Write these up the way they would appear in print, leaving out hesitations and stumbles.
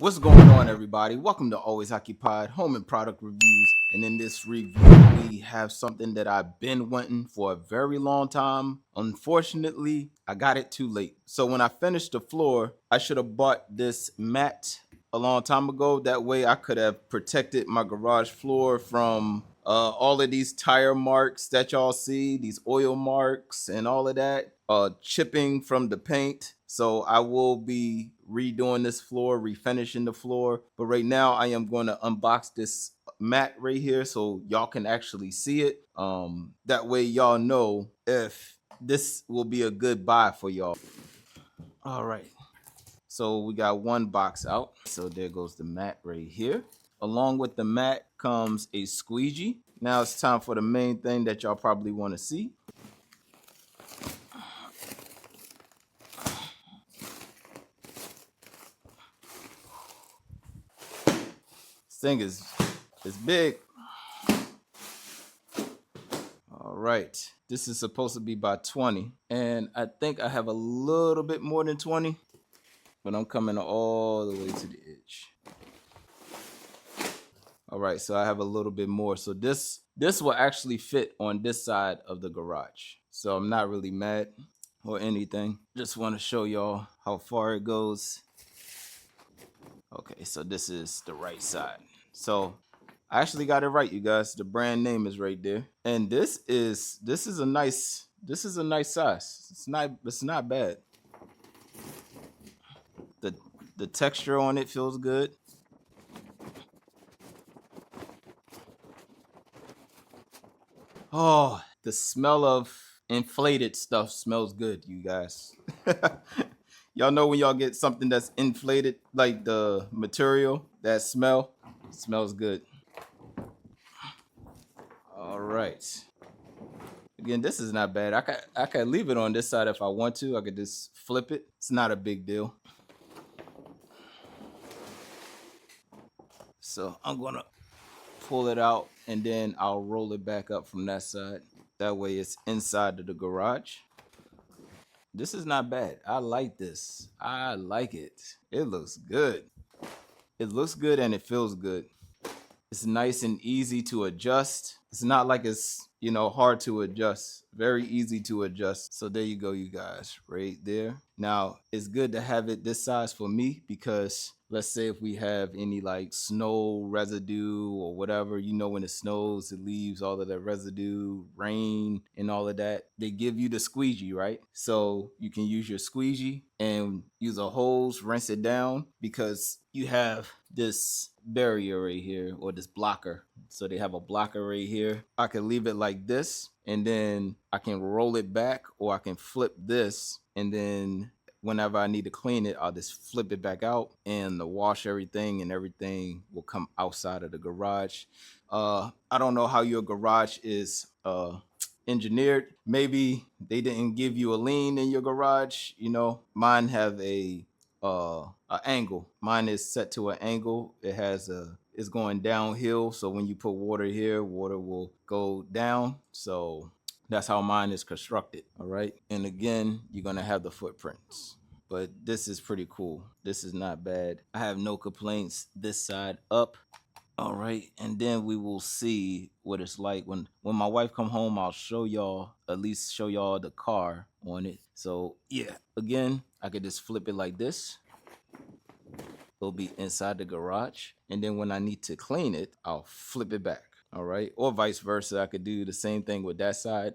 What's going on, everybody? Welcome to Always Occupied Home and Product Reviews. And in this review, we have something that I've been wanting for a very long time. Unfortunately, I got it too late. So when I finished the floor, I should have bought this mat a long time ago. That way I could have protected my garage floor from all of these tire marks that y'all see, these oil marks and all of that, chipping from the paint. So I will be redoing this floor, refinishing the floor. But right now I am going to unbox this mat right here so y'all can actually see it. That way y'all know if this will be a good buy for y'all. All right. So we got one box out. So there goes the mat right here. Along with the mat comes a squeegee. Now it's time for the main thing that y'all probably want to see. This thing is big. All right. This is supposed to be by 20. And I think I have a little bit more than 20. But I'm coming all the way to the edge. All right, so I have a little bit more. So this will actually fit on this side of the garage. So I'm not really mad or anything. Just want to show y'all how far it goes. Okay, so this is the right side. So I actually got it right, you guys. The brand name is right there. And this is a nice size. It's not bad. The texture on it feels good. Oh, the smell of inflated stuff smells good, you guys. Y'all know when y'all get something that's inflated, like the material, that smells good. All right. Again, this is not bad. I could leave it on this side if I want to. I could just flip it. It's not a big deal. So I'm gonna pull it out and then I'll roll it back up from that side. That way it's inside of the garage. This is not bad. I like this. I like it. It looks good. It looks good and it feels good. It's nice and easy to adjust. It's not like it's, hard to adjust. Very easy to adjust. So there you go, you guys, right there. Now, it's good to have it this size for me because let's say if we have any like snow residue or whatever, when it snows, it leaves all of that residue, rain and all of that. They give you the squeegee, right? So you can use your squeegee and use a hose, rinse it down because you have this barrier right here or this blocker. So they have a blocker right here. I can leave it like this and then I can roll it back or I can flip this and then whenever I need to clean it, I'll just flip it back out and wash everything and everything will come outside of the garage. I don't know how your garage is engineered. Maybe they didn't give you a lean in your garage. Mine have a angle. Mine is set to an angle. It's going downhill. So when you put water here, water will go down. So that's how mine is constructed. All right. And again, you're going to have the footprints. But this is pretty cool. This is not bad. I have no complaints this side up. All right, and then we will see what it's like when my wife come home. I'll show y'all, at least show y'all the car on it. So yeah, again, I could just flip it like this. It'll be inside the garage, and then when I need to clean it, I'll flip it back. All right, or vice versa. I could do the same thing with that side.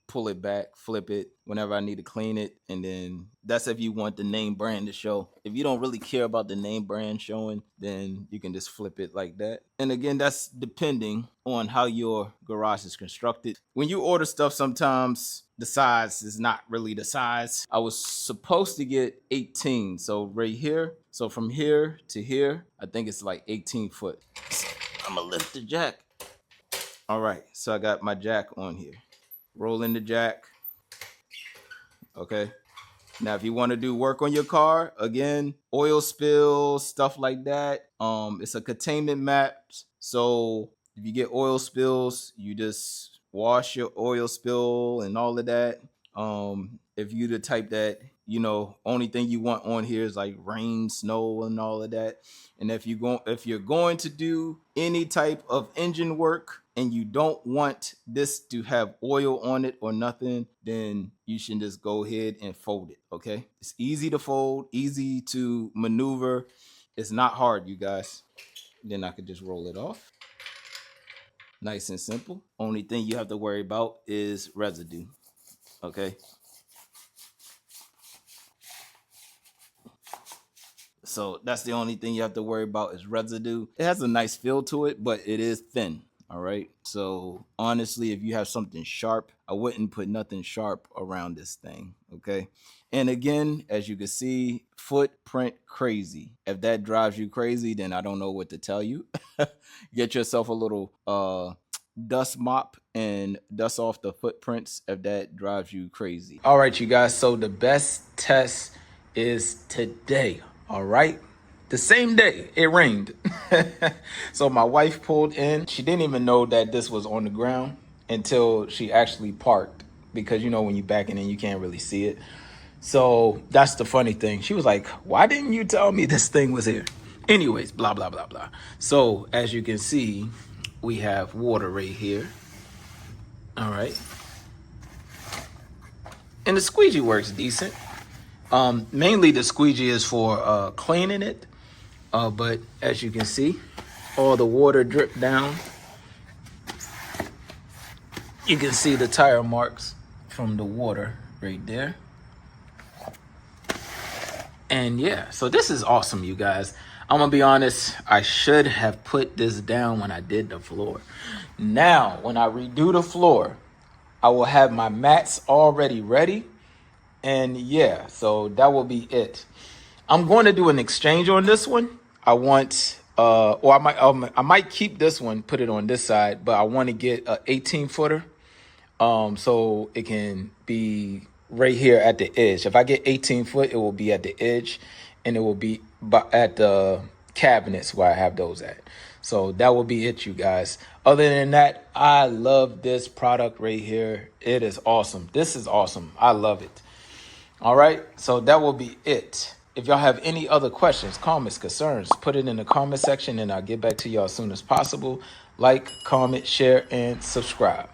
Pull it back, flip it whenever I need to clean it, and then that's if you want the name brand to show. If you don't really care about the name brand showing, then you can just flip it like that. And again, that's depending on how your garage is constructed. When you order stuff, sometimes the size is not really the size. I was supposed to get 18, so right here. So from here to here, I think it's like 18 foot. I'm gonna lift the jack. All right, so I got my jack on here. Roll in the jack. Okay. Now, if you want to do work on your car, again, oil spills, stuff like that. It's a containment mat. So if you get oil spills, you just wash your oil spill and all of that. If you the type that You know, only thing you want on here is like rain, snow, and all of that. And if you're going to do any type of engine work and you don't want this to have oil on it or nothing, then you should just go ahead and fold it. Okay, it's easy to fold, easy to maneuver. It's not hard, you guys. Then I could just roll it off. Nice and simple. Only thing you have to worry about is residue. Okay. So that's the only thing you have to worry about is residue. It has a nice feel to it, but it is thin. All right. So honestly, if you have something sharp, I wouldn't put nothing sharp around this thing. Okay. And again, as you can see, footprint crazy. If that drives you crazy, then I don't know what to tell you. Get yourself a little dust mop and dust off the footprints if that drives you crazy. All right, you guys. So the best test is today. All right. The same day it rained. So my wife pulled in. She didn't even know that this was on the ground until she actually parked, because you know when you backing in you can't really see it. So that's the funny thing. She was like, why didn't you tell me this thing was here? Anyways, blah, blah, blah, blah. So as you can see, we have water right here. All right. And the squeegee works decent. Mainly the squeegee is for cleaning it. But as you can see, all the water drip down. You can see the tire marks from the water right there. And yeah, so this is awesome, you guys. I'm gonna be honest, I should have put this down when I did the floor. Now, when I redo the floor, I will have my mats already ready. And yeah, so that will be it. I'm going to do an exchange on this one. I want, or I might keep this one, put it on this side, but I want to get a 18 footer. So it can be right here at the edge. If I get 18 foot, it will be at the edge, and it will be at the cabinets where I have those at. So that will be it, you guys. Other than that, I love this product right here. It is awesome. This is awesome. I love it. All right. So that will be it. If y'all have any other questions, comments, concerns, put it in the comment section and I'll get back to y'all as soon as possible. Like, comment, share, and subscribe.